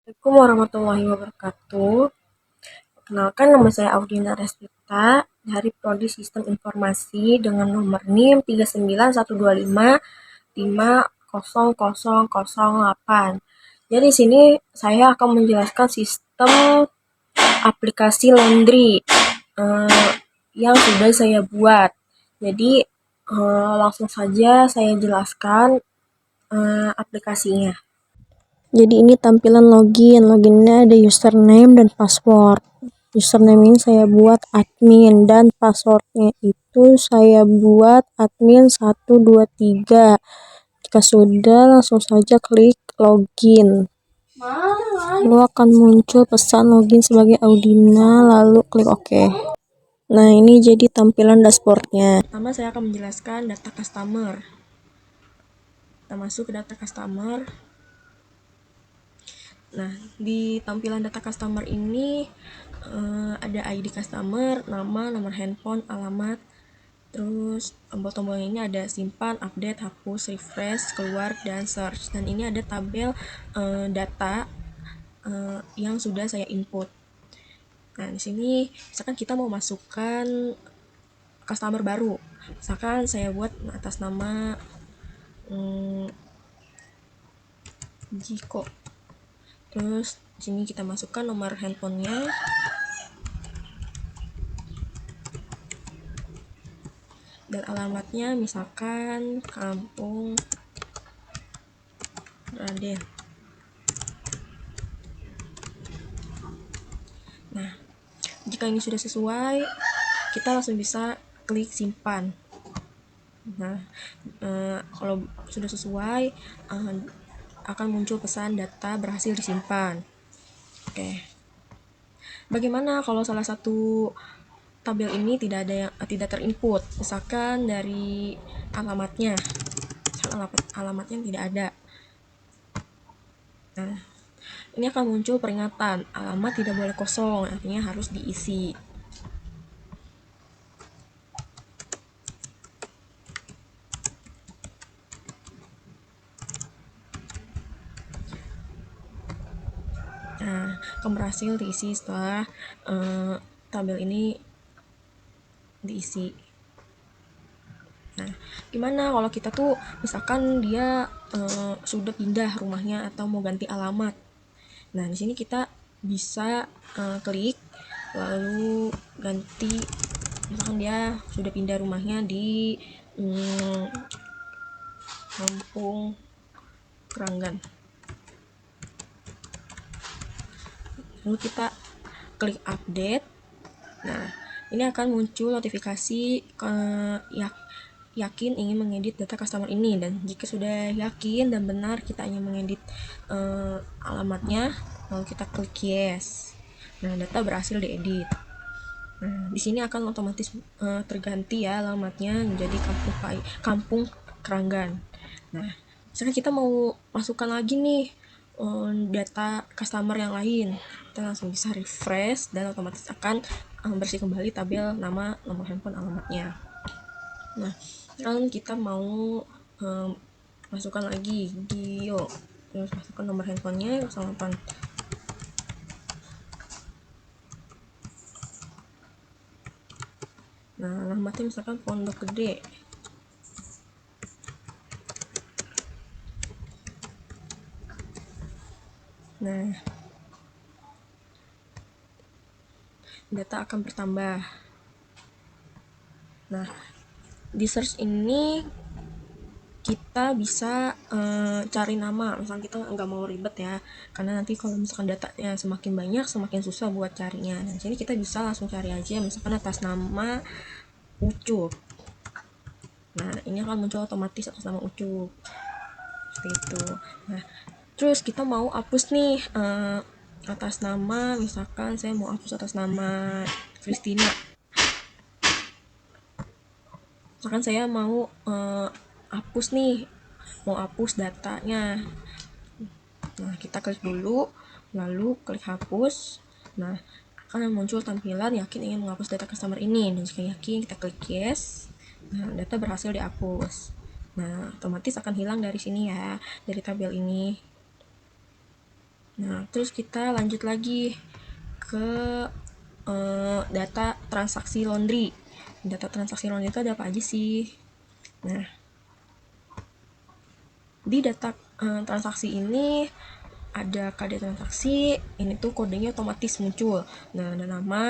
Assalamualaikum warahmatullahi wabarakatuh. Perkenalkan, nama saya Audina Restita dari Prodi Sistem Informasi dengan nomor NIM 39125500008. Jadi di sini saya akan menjelaskan sistem aplikasi laundry yang sudah saya buat. Jadi langsung saja saya jelaskan aplikasinya. Jadi ini tampilan login. Loginnya ada username dan password. Username ini saya buat admin dan passwordnya itu saya buat admin 123. Jika sudah, langsung saja klik login. Lalu akan muncul pesan login sebagai Audina, lalu klik OK. Nah, ini jadi tampilan dashboardnya. Pertama saya akan menjelaskan data customer. Kita masuk ke data customer. Nah, di tampilan data customer ini ada ID customer, nama, nomor handphone, alamat, terus tombol-tombolnya ini ada simpan, update, hapus, refresh, keluar, dan search. Dan ini ada tabel data yang sudah saya input. Nah, di sini misalkan kita mau masukkan customer baru. Misalkan saya buat atas nama Jiko. Terus di sini kita masukkan nomor handphonenya dan alamatnya, misalkan Kampung Raden. Nah, jika ini sudah sesuai, kita langsung bisa klik simpan. Nah, kalau sudah sesuai, akan muncul pesan data berhasil disimpan. Oke. Bagaimana kalau salah satu tabel ini tidak terinput? Misalkan dari alamatnya, alamatnya tidak ada. Nah, ini akan muncul peringatan, alamat tidak boleh kosong, artinya harus diisi. Nah, akan berhasil diisi setelah tabel ini diisi. Nah, gimana kalau kita tuh misalkan dia sudah pindah rumahnya atau mau ganti alamat? Nah, di sini kita bisa klik lalu ganti, misalkan dia sudah pindah rumahnya di Kampung Keranggan. Lalu kita klik update. Nah, ini akan muncul notifikasi yakin ingin mengedit data customer ini, dan jika sudah yakin dan benar kita ingin mengedit alamatnya, lalu kita klik yes. Nah, data berhasil diedit. Nah, di sini akan otomatis terganti ya alamatnya menjadi Kampung Keranggan. Nah, misalkan kita mau masukkan lagi nih data customer yang lain, kita langsung bisa refresh dan otomatis akan bersih kembali tabel nama, nomor handphone, alamatnya. Nah, sekarang kita mau masukkan lagi Gio, terus masukkan nomor handphonenya 08. Nah, alamatnya misalkan Pondok Gede. Nah, data akan bertambah. Nah, di search ini kita bisa cari nama. Misalkan kita nggak mau ribet ya, karena nanti kalau misalkan datanya semakin banyak semakin susah buat carinya. Nah, di sini kita bisa langsung cari aja, misalkan atas nama Ucup. Nah, ini akan muncul otomatis atas nama Ucup, seperti itu. Nah, terus kita mau hapus nih atas nama, misalkan saya mau hapus atas nama Christina. Misalkan saya mau hapus nih, mau hapus datanya. Nah, kita klik dulu, lalu klik hapus. Nah, akan muncul tampilan yakin ingin menghapus data customer ini. Dan jika yakin, kita klik yes. Nah, data berhasil dihapus. Nah, otomatis akan hilang dari sini ya, dari tabel ini. Nah, terus kita lanjut lagi ke data transaksi laundry. Data transaksi laundry itu ada apa aja sih? Nah, di data transaksi ini ada KD transaksi, ini tuh kodenya otomatis muncul. Nah,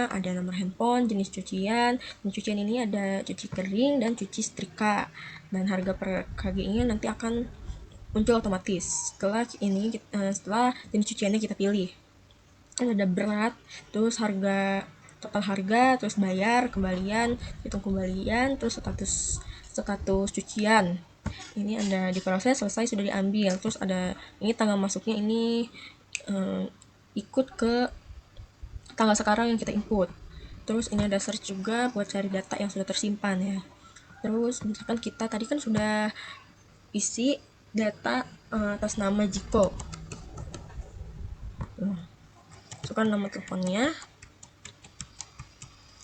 ada nomor handphone, jenis cucian. Dan cucian ini ada cuci kering dan cuci setrika. Dan harga per KG-nya nanti akan muncul otomatis setelah jenis cuciannya kita pilih. Ada berat, terus total harga, terus bayar, kembalian, hitung kembalian, terus status cucian. Ini ada diproses, selesai, sudah diambil. Terus ada ini tanggal masuknya ini ikut ke tanggal sekarang yang kita input. Terus ini ada search juga buat cari data yang sudah tersimpan ya. Terus misalkan kita tadi kan sudah isi data atas nama Jiko. Masukkan nomor teleponnya.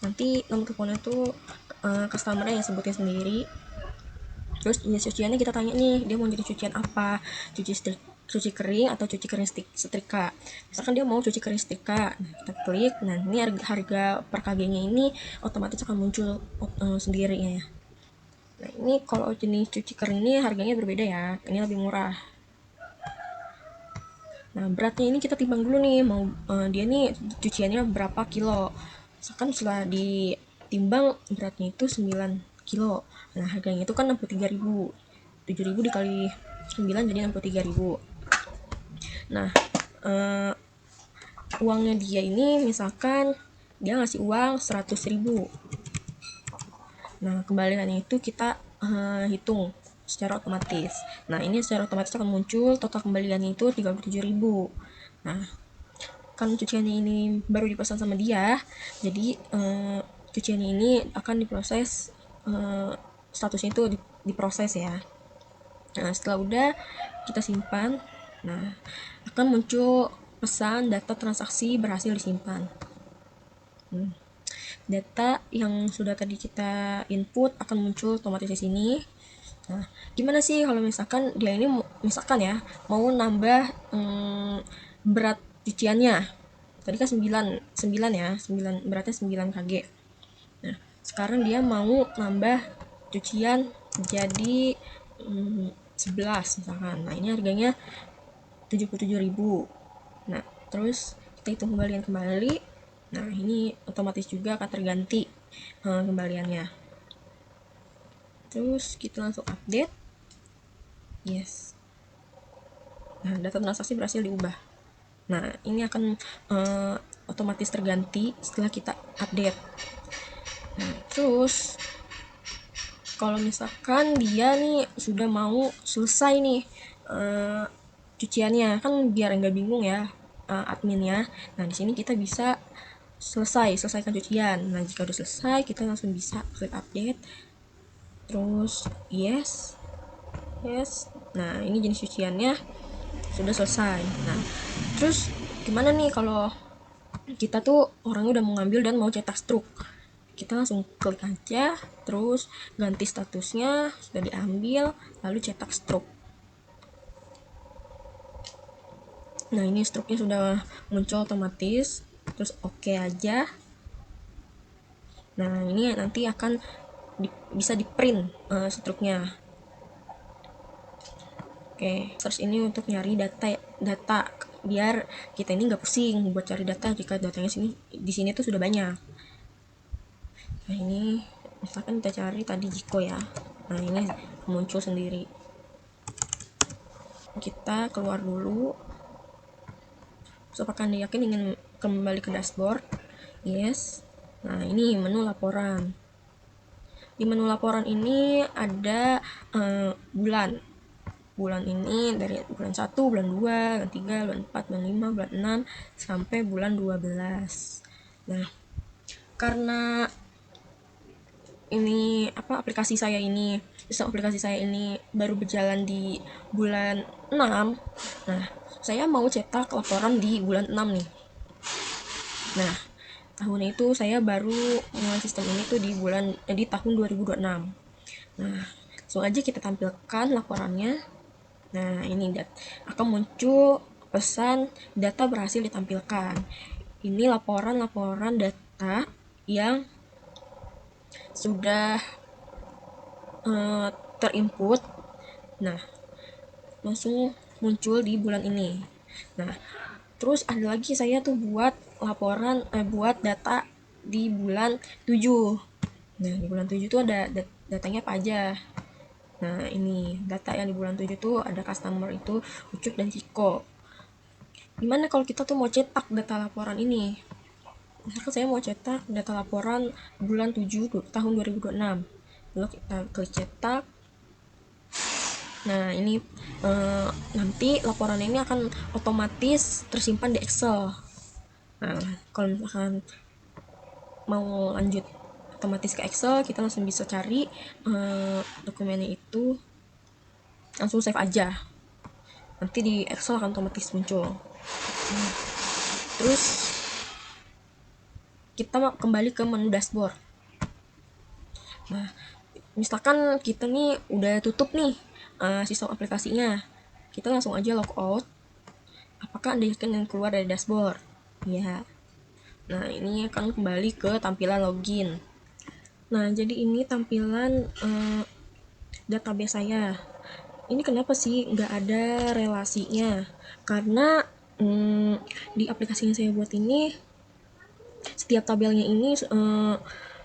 Nanti nomor teleponnya tuh customer-nya yang sebutin sendiri. Terus jenis cuciannya kita tanya nih, dia mau jadi cucian apa, cuci kering atau cuci kering setrika. Misalkan dia mau cuci kering setrika, nah kita klik. Nah, ini harga per KG-nya ini otomatis akan muncul sendiri ya. Nah, ini kalau jenis cuci kering ini harganya berbeda ya, ini lebih murah. Nah, beratnya ini kita timbang dulu nih, mau dia nih cuciannya berapa kilo. Misalkan setelah ditimbang beratnya itu 9 kilo. Nah, harganya itu kan 63.000. 7.000 dikali 9 jadi 63.000. Nah, uangnya dia ini misalkan dia ngasih uang 100.000. Nah, kembaliannya itu kita hitung secara otomatis. Nah, ini secara otomatis akan muncul total kembaliannya itu 37.000. Nah, kan cuciannya ini baru dipesan sama dia, jadi cuciannya ini akan diproses, statusnya itu diproses ya. Nah, setelah udah kita simpan, nah akan muncul pesan data transaksi berhasil disimpan. Data yang sudah tadi kita input akan muncul otomatis di sini. Nah, gimana sih kalau misalkan dia ini misalkan ya mau nambah berat cuciannya. Tadi kan 9 ya, 9 beratnya 9 kg. Nah, sekarang dia mau nambah cucian jadi 11 misalkan. Nah, ini harganya 77.000. Nah, terus kita hitung kembali. Nah, ini otomatis juga akan terganti kembaliannya. Terus kita langsung update. Yes. Nah, data transaksi berhasil diubah. Nah, ini akan otomatis terganti setelah kita update. Nah, terus kalau misalkan dia nih sudah mau selesai nih cuciannya, kan biar nggak bingung ya adminnya. Nah, di sini kita bisa selesaikan cucian. Nah, jika udah selesai, kita langsung bisa klik update. Terus yes. Nah, ini jenis cuciannya sudah selesai. Nah, terus gimana nih kalau kita tuh orangnya udah mau ngambil dan mau cetak struk? Kita langsung klik aja, terus ganti statusnya sudah diambil, lalu cetak struk. Nah, ini struknya sudah muncul otomatis, terus oke aja. Nah, ini nanti akan bisa di print struknya. Oke, search ini untuk nyari data biar kita ini nggak pusing buat cari data jika datanya di sini tuh sudah banyak. Nah, ini misalkan kita cari tadi Jiko ya. Nah, ini muncul sendiri. Kita keluar dulu. So, apakah Anda yakin ingin kembali ke dashboard? Yes. Nah, ini menu laporan. Di menu laporan ini ada bulan. Bulan ini dari bulan 1, bulan 2, bulan 3, bulan 4, bulan 5, bulan 6 sampai bulan 12. Nah, karena ini aplikasi saya ini baru berjalan di bulan 6. Nah, saya mau cetak laporan di bulan 6 nih. Nah, tahun itu saya baru mulai sistem ini tuh di tahun 2026. Nah, langsung aja kita tampilkan laporannya. Nah, ini akan muncul pesan data berhasil ditampilkan. Ini laporan-laporan data yang sudah terinput. Nah, langsung muncul di bulan ini. Nah, terus ada lagi saya tuh buat buat data di bulan 7. Nah, di bulan 7 tuh ada datanya apa aja. Nah, ini data yang di bulan 7 tuh ada customer itu Ucup dan Ciko. Gimana kalau kita tuh mau cetak data laporan ini? Misalkan saya mau cetak data laporan bulan 7 tahun 2026. Lalu kita klik cetak. Nah, ini nanti laporan ini akan otomatis tersimpan di Excel. Nah, kalau misalkan mau lanjut otomatis ke Excel, kita langsung bisa cari dokumennya itu, langsung save aja. Nanti di Excel akan otomatis muncul. Terus kita kembali ke menu dashboard. Nah, misalkan kita nih udah tutup nih sistem aplikasinya, kita langsung aja log out. Apakah Anda yakin yang keluar dari dashboard? Ya. Nah, ini akan kembali ke tampilan login. Nah, jadi ini tampilan database saya. Ini kenapa sih nggak ada relasinya? Karena di aplikasi yang saya buat ini, setiap tabelnya ini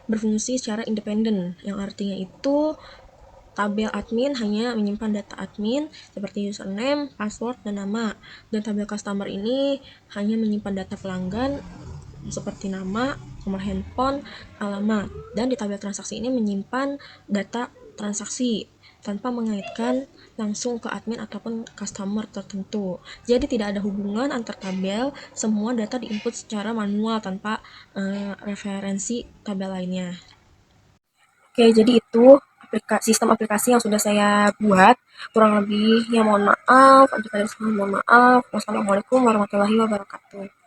berfungsi secara independen, yang artinya itu tabel admin hanya menyimpan data admin seperti username, password, dan nama. Dan tabel customer ini hanya menyimpan data pelanggan seperti nama, nomor handphone, alamat. Dan di tabel transaksi ini menyimpan data transaksi tanpa mengaitkan langsung ke admin ataupun customer tertentu. Jadi tidak ada hubungan antar tabel, semua data diinput secara manual tanpa referensi tabel lainnya. Oke, jadi itu sistem aplikasi yang sudah saya buat. Kurang lebih ya mohon maaf, jika ada salah mohon maaf. Wassalamualaikum warahmatullahi wabarakatuh.